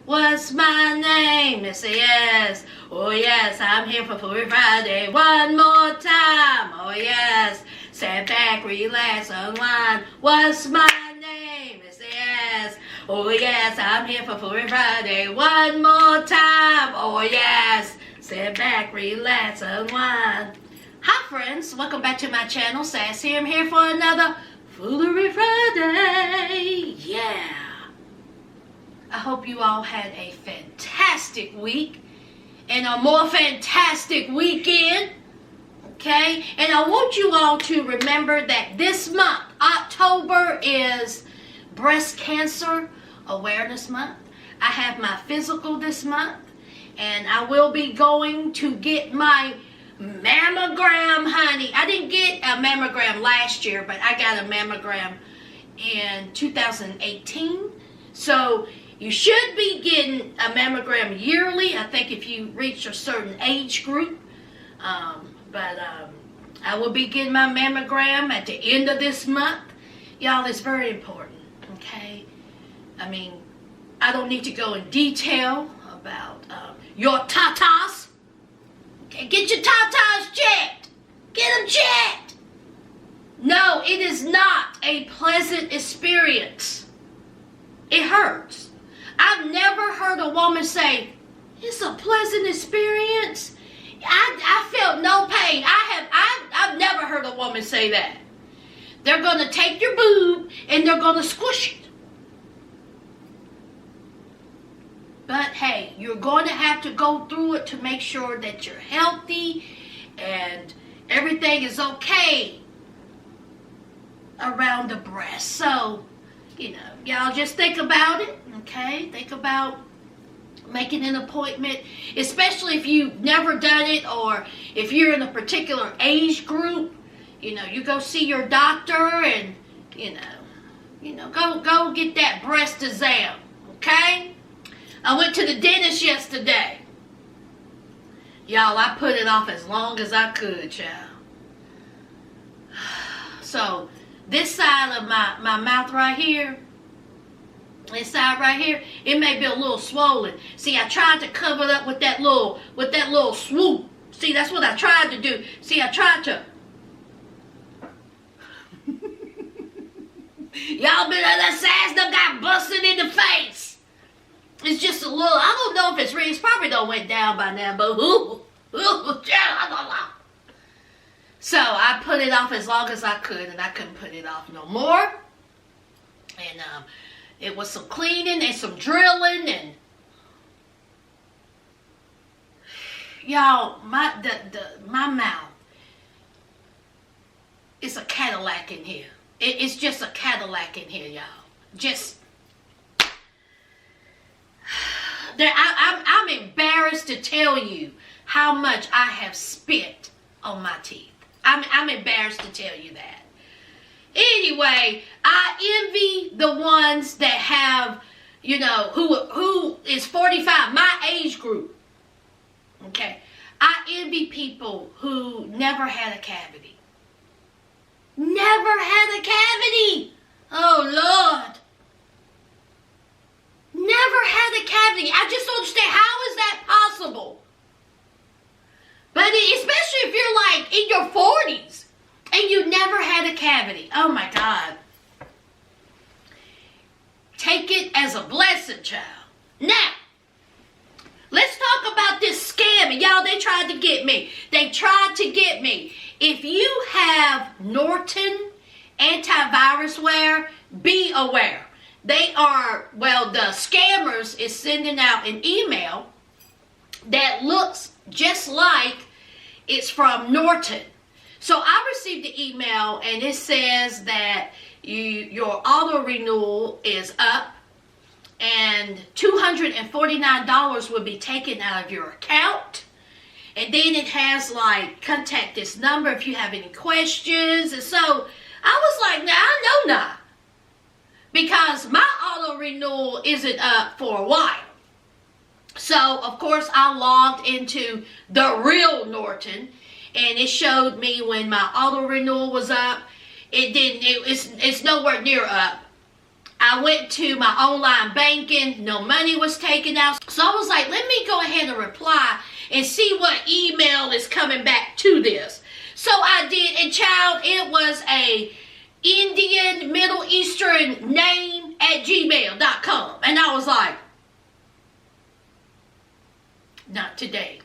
What's my name? Yes. Oh yes, I'm here for Foolery Friday one more time. Oh yes. Sit back, relax, unwind. What's my name? Yes. Oh yes, I'm here for Foolery Friday one more time. Oh yes. Sit back, relax, unwind. Hi friends, welcome back to my channel. Sass here. I'm here for another Foolery Friday. Yeah. I hope you all had a fantastic week and a more fantastic weekend. Okay? And I want you all to remember that this month, October, is Breast Cancer Awareness Month. I have my physical this month, and I will be going to get my mammogram, honey. I didn't get a mammogram last year, but I got a mammogram in 2018. So you should be getting a mammogram yearly, I think, if you reach a certain age group. I will be getting my mammogram at the end of this month. Y'all, it's very important, okay? I mean, I don't need to go in detail about your tatas. Okay, get your tatas checked. Get them checked. No, it is not a pleasant experience. It hurts. I've never heard a woman say, it's a pleasant experience. I felt no pain. I've never heard a woman say that. They're going to take your boob and they're going to squish it. But hey, you're going to have to go through it to make sure that you're healthy and everything is okay around the breast. So, you know, y'all just think about it, okay? Think about making an appointment, especially if you've never done it or if you're in a particular age group. You know, you go see your doctor and, you know, go get that breast exam, okay? I went to the dentist yesterday. Y'all, I put it off as long as I could, child. So, this side of my mouth right here, this side right here, it may be a little swollen. See, I tried to cover it up with that little swoop. See, that's what I tried to do. See, I tried to. Y'all been on that Sass done got busted in the face. It's just a little, I don't know if it's real. It's probably done went down by now, but I don't know. So I put it off as long as I could, and I couldn't put it off no more. And it was some cleaning and some drilling, and y'all, my mouth is a Cadillac in here. It's just a Cadillac in here, y'all. Just I'm embarrassed to tell you how much I have spent on my teeth. I'm embarrassed to tell you that. Anyway, I envy the ones that have, you know, who is 45, my age group. Okay. I envy people who never had a cavity. Never had a cavity. Oh, Lord. Never had a cavity. I just don't understand. How is that possible? But especially if you're like in your 40s and you never had a cavity. Oh my God. Take it as a blessing, child. Now, let's talk about this scam. And y'all, they tried to get me. They tried to get me. If you have Norton antivirus wear, be aware. They are, well, the scammers is sending out an email that looks just like it's from Norton. So I received the email and it says that your auto renewal is up and $249 will be taken out of your account. And then it has like, contact this number if you have any questions. And so I was like, nah, I know not. Because my auto renewal isn't up for a while. So, of course, I logged into the real Norton. And it showed me when my auto renewal was up. It's nowhere near up. I went to my online banking. No money was taken out. So I was like, let me go ahead and reply and see what email is coming back to this. So I did, and child, it was a Indian Middle Eastern name at gmail.com. And I was like, not today.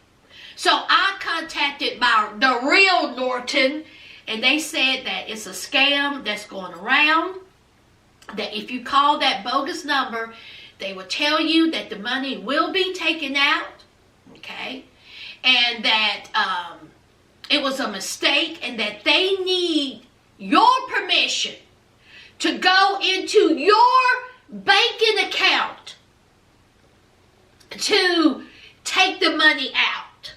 So I contacted the real Norton, and they said that it's a scam that's going around, that if you call that bogus number, they will tell you that the money will be taken out, okay, and that it was a mistake, and that they need your permission to go into your banking account to take the money out.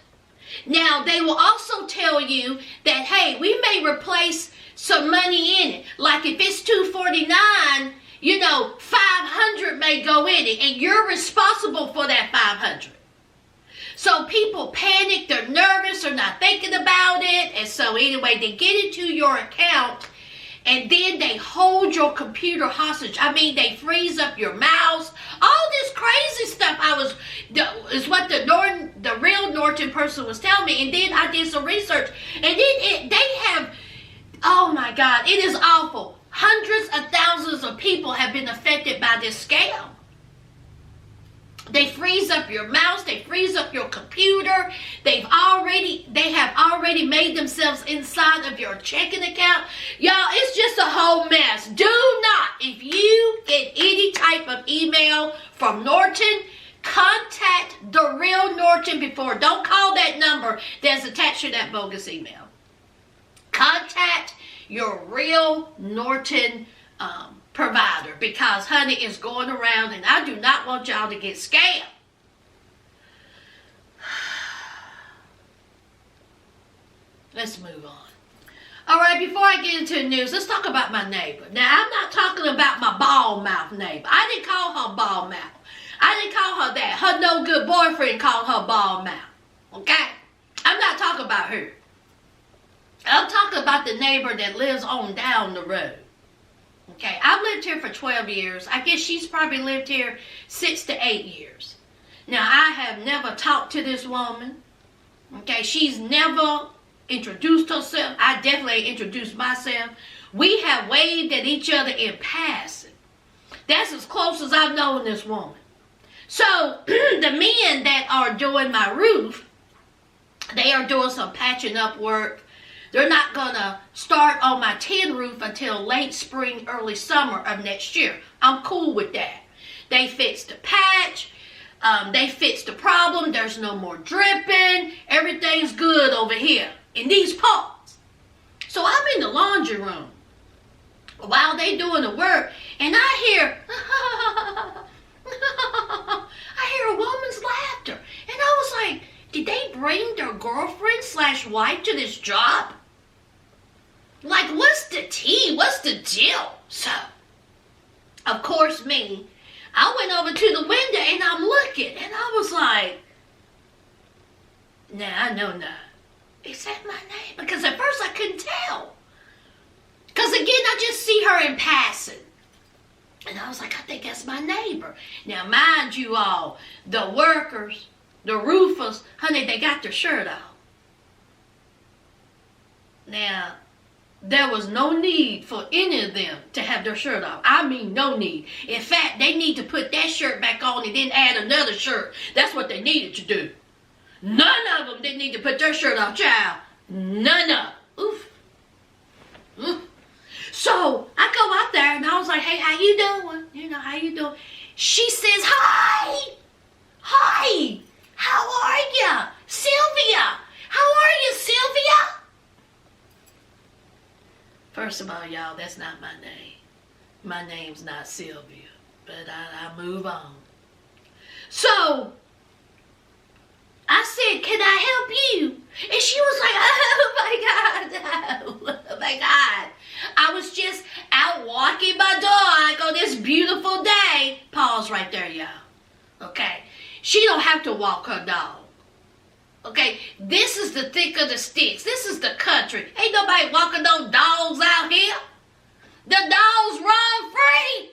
Now, they will also tell you that, hey, we may replace some money in it. Like if it's $249, you know, $500 may go in it, and you're responsible for that $500. So people panic, they're nervous, they're not thinking about it, and so anyway, they get into your account, and then they hold your computer hostage. I mean, they freeze up your mouse. All this crazy stuff is what the real Norton person was telling me. And then I did some research, and they have, oh my God, it is awful. Hundreds of thousands of people have been affected by this scam. They freeze up your mouse. They freeze up your computer. They have already made themselves inside of your checking account. Y'all, it's just a whole mess. Do not, if you get any type of email from Norton, contact the real Norton before. Don't call that number that's attached to that bogus email. Contact your real Norton provider, because honey is going around, and I do not want y'all to get scammed. Let's move on. All right, before I get into the news, let's talk about my neighbor. Now, I'm not talking about my bald mouth neighbor. I didn't call her bald mouth. I didn't call her that. Her no good boyfriend called her bald mouth. Okay? I'm not talking about her. I'm talking about the neighbor that lives on down the road. Okay, I've lived here for 12 years. I guess she's probably lived here 6 to 8 years. Now, I have never talked to this woman. Okay, she's never introduced herself. I definitely introduced myself. We have waved at each other in passing. That's as close as I've known this woman. So, the men that are doing my roof, they are doing some patching up work. They're not going to start on my tin roof until late spring, early summer of next year. I'm cool with that. They fixed the patch. They fixed the problem. There's no more dripping. Everything's good over here in these parts. So I'm in the laundry room while they doing the work, and I hear, a woman's laughter. And I was like, did they bring their girlfriend/wife to this job? Like, what's the tea? What's the deal? So, of course, I went over to the window and I'm looking, and I was like, nah, I know not. Is that my name? Because at first I couldn't tell. Because again, I just see her in passing. And I was like, I think that's my neighbor. Now, mind you all, the workers, the roofers, honey, they got their shirt off. Now, there was no need for any of them to have their shirt off. I mean, no need. In fact, they need to put that shirt back on and then add another shirt. That's what they needed to do. None of them didn't need to put their shirt off, child. None of them. Oof. Oof. So, I go out there and I was like, hey, how you doing? You know, how you doing? She says, hi. Hi. How are you? Sylvia. How are you, Sylvia? First of all, y'all, that's not my name. My name's not Sylvia. But I move on. So, I said, can I help you? And she was like, oh my God, no. Oh my God. I was just out walking my dog on this beautiful day. Pause right there, y'all. Okay? She don't have to walk her dog. Okay? This is the thick of the sticks. This is the country. Ain't nobody walking those dogs out here. The dogs run free.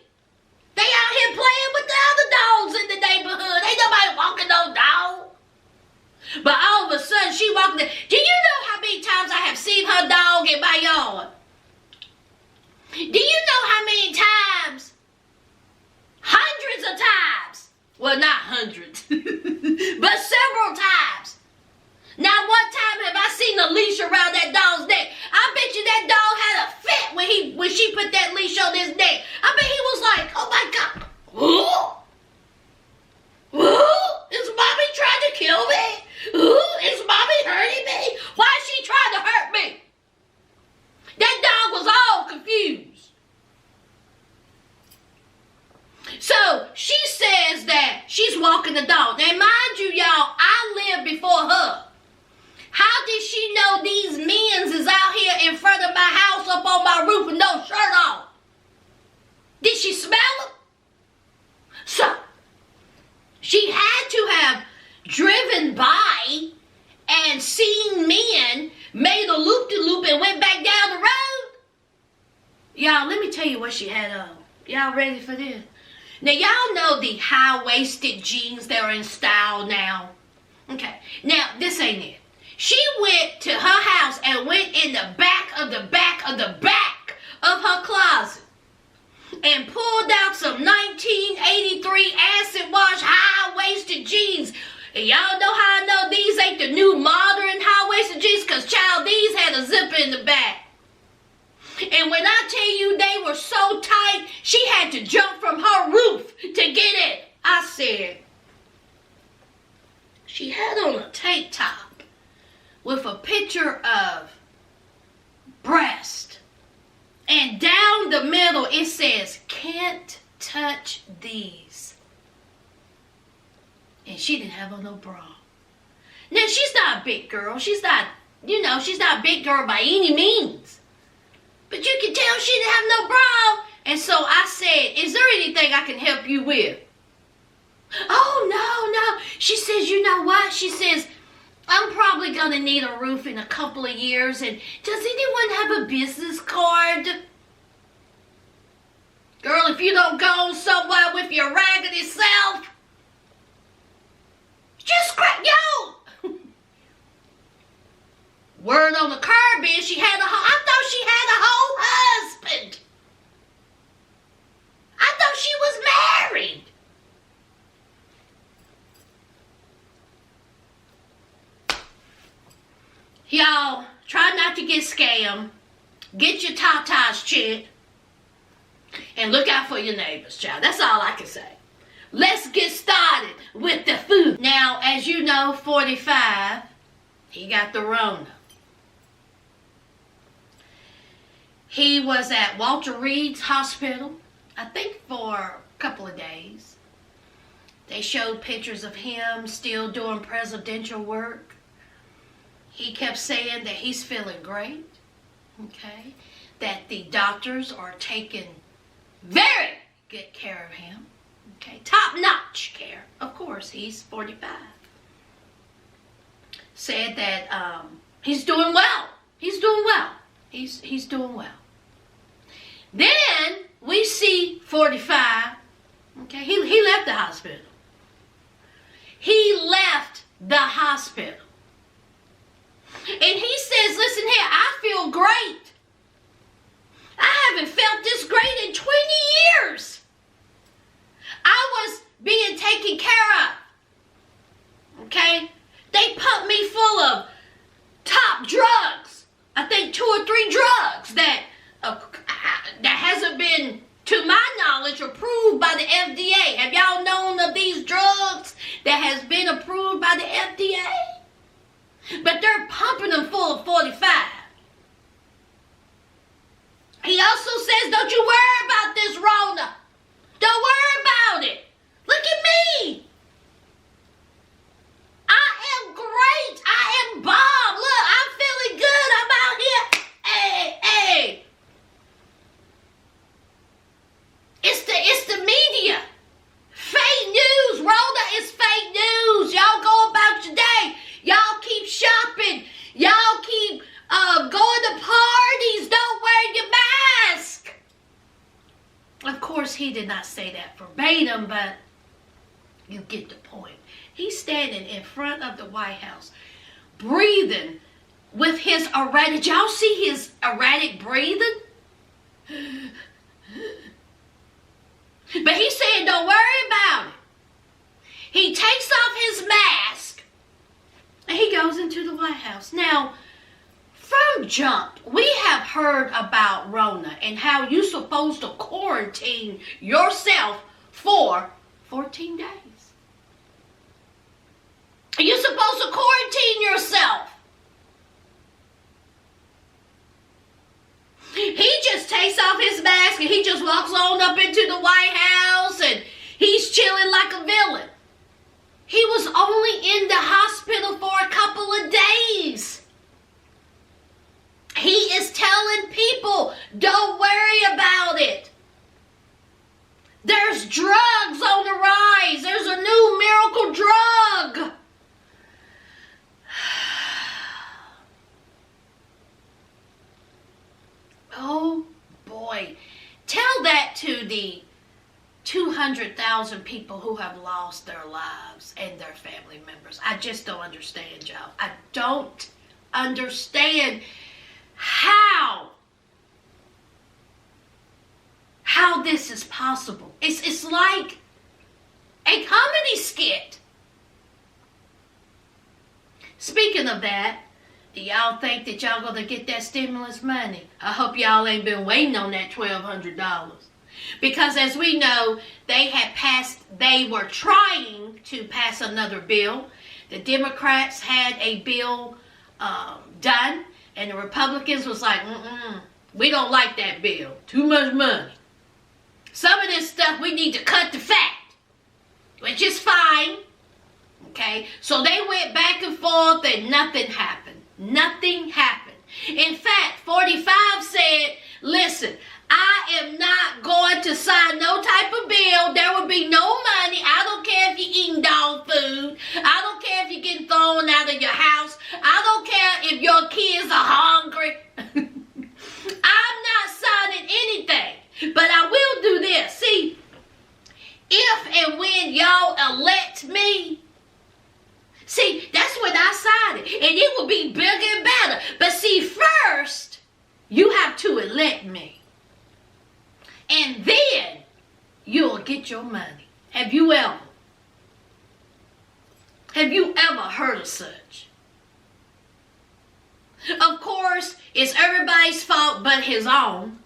They out here playing with the other dogs in the neighborhood. Ain't nobody walking no dog. But all of a sudden, she walking there. Do you know how many times I have seen her dog in my yard? Do you know how many times? Hundreds of times. Well, not hundreds, but several times. Not one time have I seen a leash around that dog's neck. I bet you that dog had a fit when she put that leash on his neck. I bet he was like, oh my God. Ooh. Ooh, is mommy trying to kill me? Ooh, is mommy hurting me? Why is she trying to hurt me? That dog was all confused. So she says that she's walking the dog. Now mind you, y'all, I lived before her. How did she know these men's is out here in front of my house up on my roof with no shirt on? Did she smell them? So, she had to have driven by and seen men, made a loop-de-loop and went back down the road. Y'all, let me tell you what she had on. Y'all ready for this? Now, y'all know the high-waisted jeans that are in style now. Okay, now, this ain't it. She went to her house and went in the back of her closet and pulled out some 1983 acid wash high-waisted jeans. And y'all know how I know these ain't the new modern high-waisted jeans? Because, child, these had a zipper in the back. And when I tell you they were so tight, she had to jump from her roof to get it. I said, she had on a tank top with a picture of breast. And down the middle it says, can't touch these. And she didn't have on no bra. Now she's not a big girl. She's not, she's not a big girl by any means. But you can tell she didn't have no bra. And so I said, is there anything I can help you with? Oh, no. She says, you know what? She says, I'm probably going to need a roof in a couple of years. And does anyone have a business card? Girl, if you don't go somewhere with your raggedy self, just word on the curb is I thought she had a whole husband. I thought she was married. Y'all, try not to get scammed. Get your tatas checked. And look out for your neighbors, child. That's all I can say. Let's get started with the food. Now, as you know, 45, he got the Rona. He was at Walter Reed's hospital, I think for a couple of days. They showed pictures of him still doing presidential work. He kept saying that he's feeling great, okay? That the doctors are taking very good care of him, okay? Top-notch care. Of course, he's 45. Said that he's doing well. He's doing well. He's doing well. Then we see 45, okay? He left the hospital. He left the hospital. And he says, listen here, I feel great. I haven't felt this great in 20 years. I was being taken care of. Okay? They pumped me full of top drugs. I think 2 or 3 drugs that hasn't been, to my knowledge, approved by the FDA. Have y'all known of these drugs that has been approved by the FDA? But they're pumping them full of 45. He also says, don't you worry about this Rona. Don't worry about it. Look at me. I am great. I am bomb. Look, I'm feeling good. I'm out here. Hey. It's the media. Fake news. Rona is fake news. Y'all go about your day. Y'all keep shopping. Y'all keep going to parties. Don't wear your mask. Of course, he did not say that verbatim, but you get the point. He's standing in front of the White House, breathing with his erratic. Did y'all see his erratic breathing? But he's saying, don't worry about it. He takes off his mask and he goes into the White House. Now, from jump, we have heard about Rona and how you're supposed to quarantine yourself for 14 days. You're supposed to quarantine yourself. He just takes off his mask and he just walks on up into the White House and he's chilling like a villain. He was only in the hospital for a couple of days. He is telling people, don't worry about it. There's drugs on the rise. There's a new miracle drug. Oh boy. Tell that to the 200,000 people who have lost their lives and their family members. I just don't understand, y'all. I don't understand how this is possible. It's like a comedy skit. Speaking of that, do y'all think that y'all gonna get that stimulus money? I hope y'all ain't been waiting on that $1,200. Because as we know, they were trying to pass another bill. The Democrats had a bill done, and the Republicans was like, we don't like that bill. Too much money. Some of this stuff we need to cut the fat, which is fine. Okay, so they went back and forth and nothing happened. Nothing happened. In fact, 45 said, listen, I am not going to sign no type of bill. There will be no money. I don't care if you're eating dog food. I don't care if you're getting thrown out of your house. I don't care if your kids are hungry. I'm not signing anything. But I will do this. See, if and when y'all elect me, see, that's when I sign it. And it will be bigger and better. But see, first, you have to elect me. And then you'll get your money. Have you ever heard of such? Of course, it's everybody's fault but his own.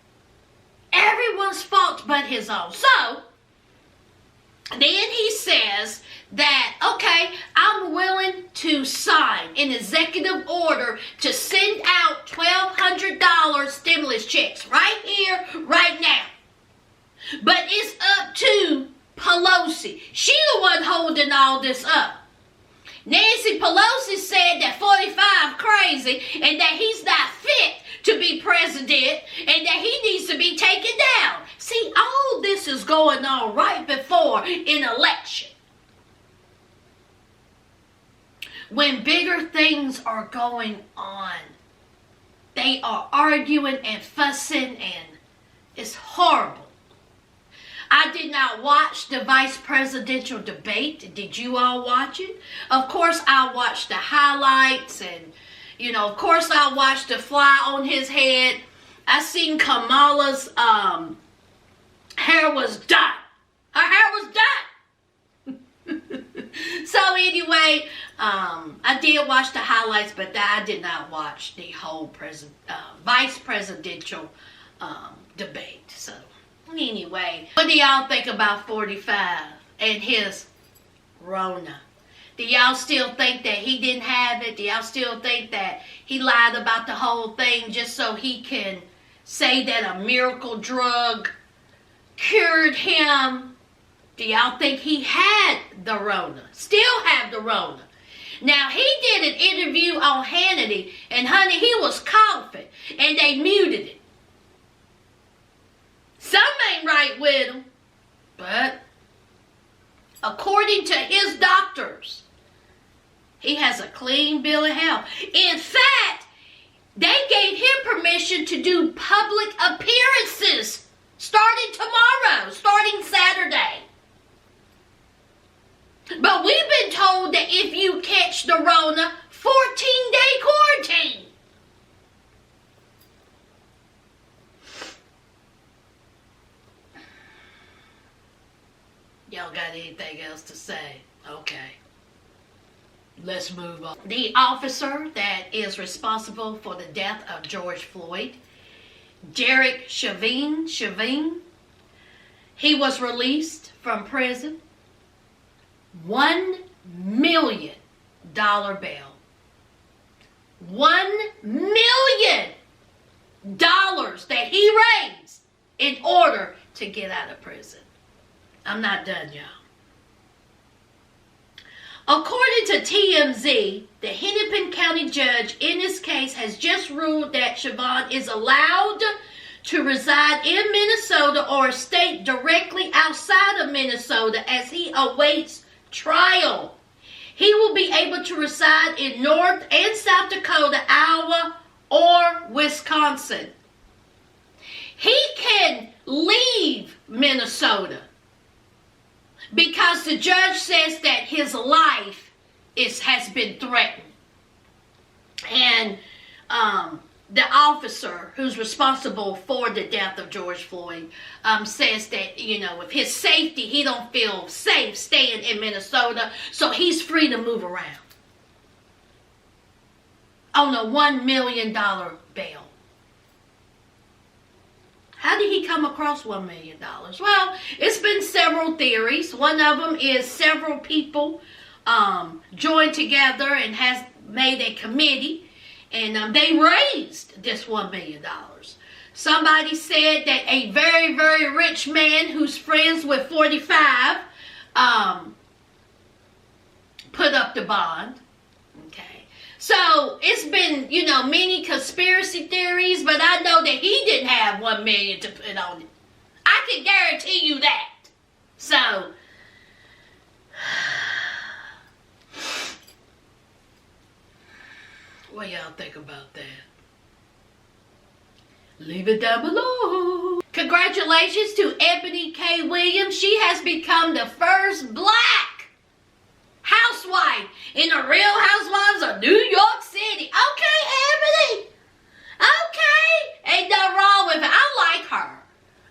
Everyone's fault but his own. So, then he says that, okay, I'm willing to sign an executive order to send out $1,200 stimulus checks right here, right now. But it's up to Pelosi. She the one holding all this up. Nancy Pelosi said that 45 crazy and that he's not fit to be president and that he needs to be taken down. See, all this is going on right before an election. When bigger things are going on, they are arguing and fussing and it's horrible. I did not watch the vice presidential debate. Did you all watch it? Of course, I watched the highlights and, of course, I watched the fly on his head. I seen Kamala's hair was done. Her hair was done. So anyway, I did watch the highlights, but I did not watch the whole vice presidential debate. So anyway, what do y'all think about 45 and his Rona? Do y'all still think that he didn't have it? Do y'all still think that he lied about the whole thing just so he can say that a miracle drug cured him? Do y'all think he had the Rona? Still have the Rona? Now, he did an interview on Hannity, and honey, he was coughing, and they muted it. Something ain't right with him. But according to his doctors, he has a clean bill of health. In fact, they gave him permission to do public appearances starting tomorrow, starting Saturday. But we've been told that if you catch the Rona, 14-day quarantine. Y'all got anything else to say? Okay. Let's move on. The officer that is responsible for the death of George Floyd, Derek Chauvin, he was released from prison. $1 million bail. $1 million that he raised in order to get out of prison. I'm not done, y'all. According to TMZ, the Hennepin County judge in this case has just ruled that Chauvin is allowed to reside in Minnesota or a state directly outside of Minnesota as he awaits trial. He will be able to reside in North and South Dakota, Iowa, or Wisconsin. He can leave Minnesota because the judge says that his life has been threatened. And the officer who's responsible for the death of George Floyd says that, you know, with his safety, he don't feel safe staying in Minnesota, so he's free to move around on a $1 million bail. How did he come across $1 million? Well, it's been several theories. One of them is several people joined together and has made a committee, and they raised this $1 million. Somebody said that a very, very rich man who's friends with 45 put up the bond. Okay. So it's been, you know, many conspiracy theories, but I know that he didn't have $1 million to put on it. I can guarantee you that. So, what y'all think about that? Leave it down below. Congratulations to Ebony K. Williams. She has become the first black housewife in the Real Housewives of New York City. Okay, Ebony. Okay. Ain't nothing wrong with it. I like her.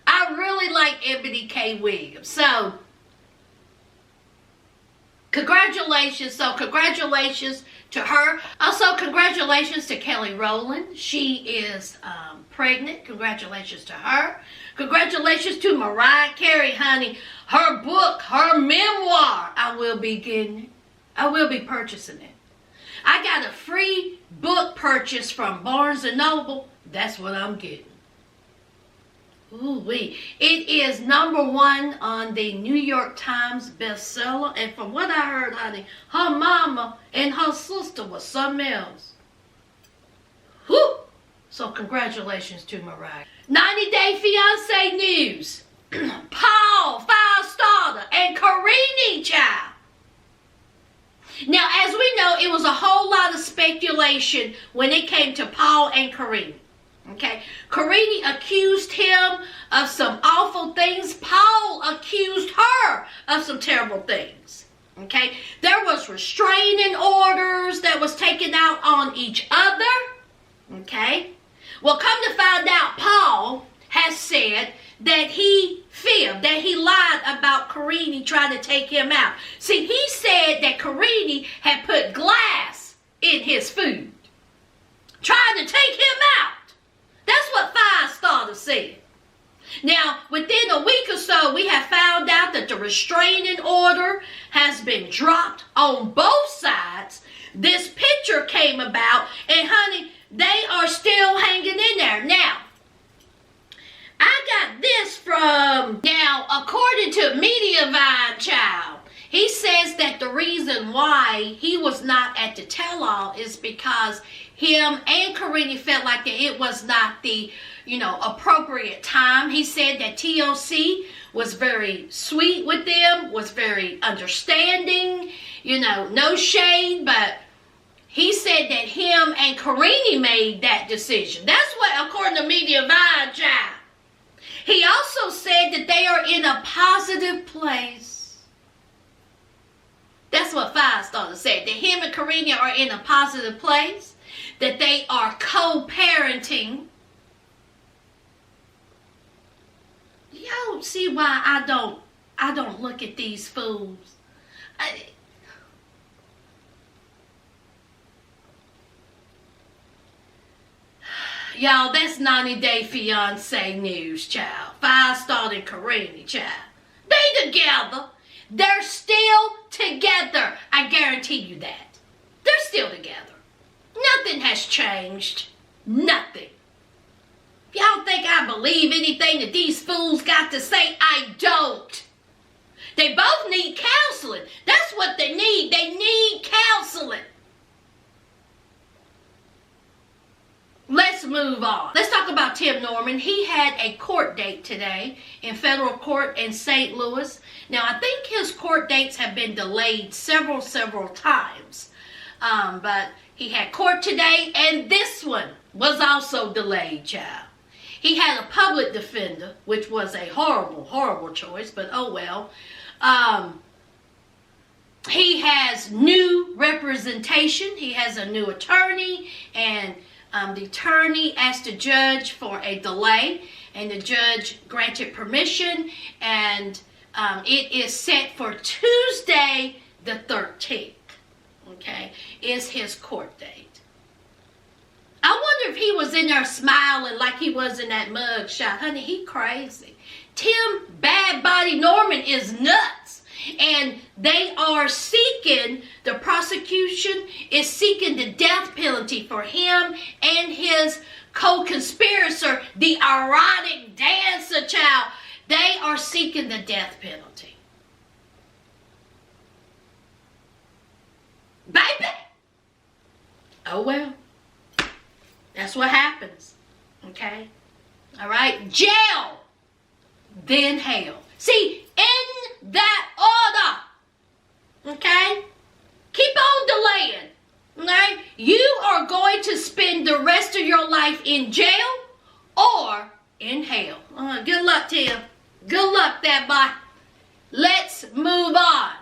I really like Ebony K. Williams. So, congratulations. So, congratulations to her. Also, congratulations to Kelly Rowland. She is pregnant. Congratulations to her. Congratulations to Mariah Carey, honey. Her book, her memoir, I will be getting it. I will be purchasing it. I got a free book purchase from Barnes & Noble. That's what I'm getting. Ooh-wee. It is #1 on the New York Times bestseller. And from what I heard, honey, her mama and her sister was something else. Whew. So congratulations to Mariah. 90 Day Fiancé news. Paul, Firestarter, and Karrine, child. Now, as we know, it was a whole lot of speculation when it came to Paul and Karrine. Okay, Karrine accused him of some awful things. Paul accused her of some terrible things. Okay, there was restraining orders that was taken out on each other. Okay, well, come to find out, Paul has said that he fibbed, that he lied about Karrine trying to take him out. See, he said that Karrine had put glass in his food, trying to take him out. That's what Firestarter said. Now, within a week or so, we have found out that the restraining order has been dropped on both sides. This picture came about, and honey, they are still hanging in there. Now, I got this from, now, according to Mediavine, child, he says that the reason why he was not at the tell-all is because him and Karrine felt like that it was not the, appropriate time. He said that TLC was very sweet with them, was very understanding, no shade, but he said that him and Karrine made that decision. That's what, according to Mediavine, child. He also said that they are in a positive place. That's what Firestarter said, that him and Karrine are in a positive place, that they are co-parenting. Y'all see why I don't look at these fools. Y'all, that's 90 Day Fiancé news, child. Firestarter and Karrine, child. They together. They're still together. I guarantee you that. They're still together. Nothing has changed. Nothing. Y'all think I believe anything that these fools got to say? I don't. They both need counseling. That's what they need. They need counseling. Let's move on. Let's talk about Tim Norman. He had a court date today in federal court in St. Louis. Now, I think his court dates have been delayed several times. But he had court today, and this one was also delayed, child. He had a public defender, which was a horrible choice, but oh well. He has new representation. He has a new attorney, and the attorney asked the judge for a delay, and the judge granted permission, and it is set for Tuesday the 13th, okay, is his court date. I wonder if he was in there smiling like he was in that mug shot. Honey, he crazy. Tim Bad Body Norman is nuts. And they are seeking, the prosecution is seeking the death penalty for him and his co-conspirator, the erotic dancer child. They are seeking the death penalty. Baby! Oh well. That's what happens. Okay? All right? Jail. Then hell. See, in that order. Okay? Keep on delaying. Okay? You are going to spend the rest of your life in jail or in hell. Good luck, Tim. Good luck, that boy. Let's move on.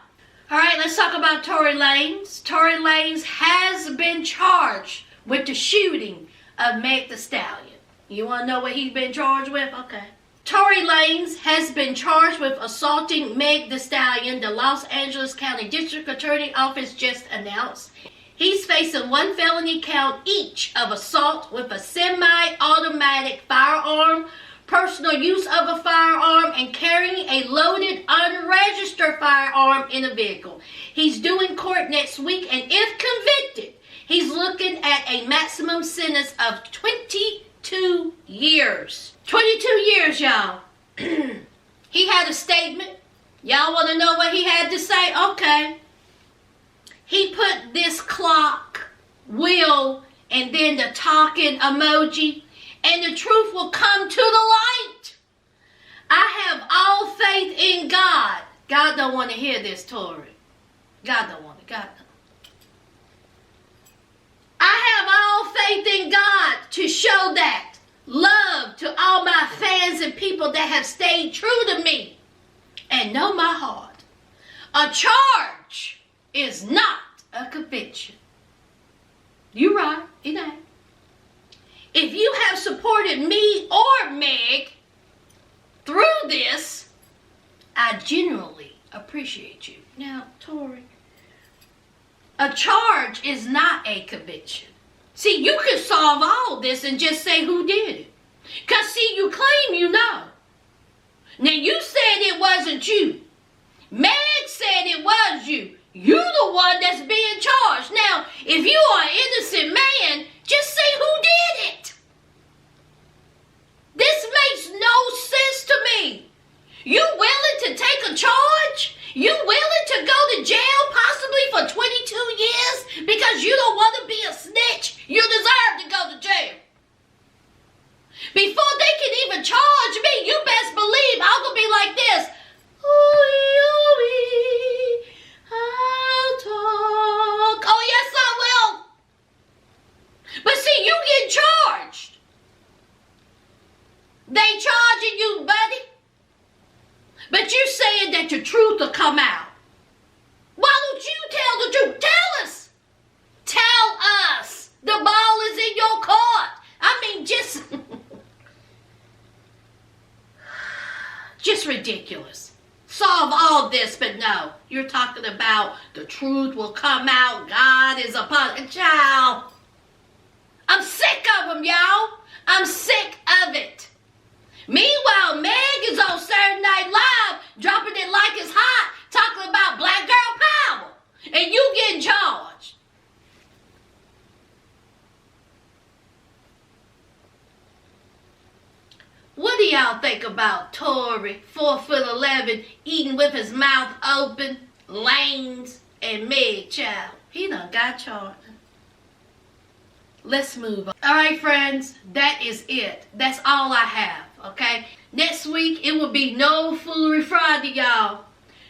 All right, let's talk about Tory Lanez. Tory Lanez has been charged with the shooting of Meg Thee Stallion. You want to know what he's been charged with? Okay. Tory Lanez has been charged with assaulting Meg Thee Stallion, the Los Angeles County District Attorney Office just announced. He's facing one felony count each of assault with a semi-automatic firearm, personal use of a firearm, and carrying a loaded, unregistered firearm in a vehicle. He's doing court next week, and if convicted, he's looking at a maximum sentence of 22 years. 22 years, y'all. He had a statement. Y'all want to know what he had to say? Okay. He put this clock, wheel, and then the talking emoji, and the truth will come to the light. I have all faith in God. God don't want to hear this, Tory. God don't want it. God don't. I have all faith in God to show that love to all my fans and people that have stayed true to me and know my heart. A charge is not a conviction. You right, it ain't. If you have supported me or Meg through this, I genuinely appreciate you. Now, Tory, a charge is not a conviction. See, you can solve all this and just say who did it. Because, see, you claim you know. Now, you said it wasn't you. Meg said it was you. You're the one that's being charged. Now, if you are an innocent man, just say who did it. This makes no sense to me. You willing to take a charge? You willing to go to jail possibly for 22 years because you don't want to be a snitch? You deserve to go to jail. Before they can even charge me, you best believe I'm going to be like this. Ooh-wee, I'll talk. Oh, yes, I will. But see, you get charged. They charging you, baby. truth will come out. Why don't you tell the truth? Tell us. Tell us. The ball is in your court. I mean, just ridiculous. Solve all this, but no. You're talking about the truth will come out. God is upon it. Child. I'm sick of them, y'all. I'm sick of it. Meanwhile, Meg is on Saturday Night Live, dropping it like it's hot, talking about black girl power. And you getting charged. What do y'all think about Tory, 4'11", eating with his mouth open, lanes, and Meg, child? He done got charged. Let's move on. All right, friends, that is it. That's all I have, okay? Next week, it will be no Foolery Friday, y'all.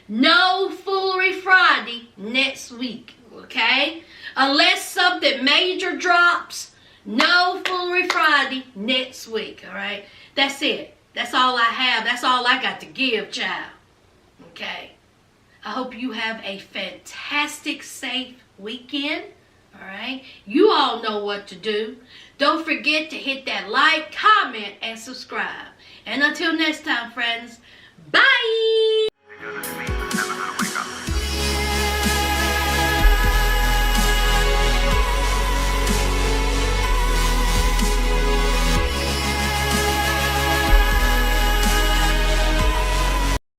No Foolery Friday next week, okay? Unless something major drops, no Foolery Friday next week, all right? That's it. That's all I have. That's all I got to give, child. Okay? I hope you have a fantastic, safe weekend. All right? You all know what to do. Don't forget to hit that like, comment, and subscribe. And until next time, friends, bye!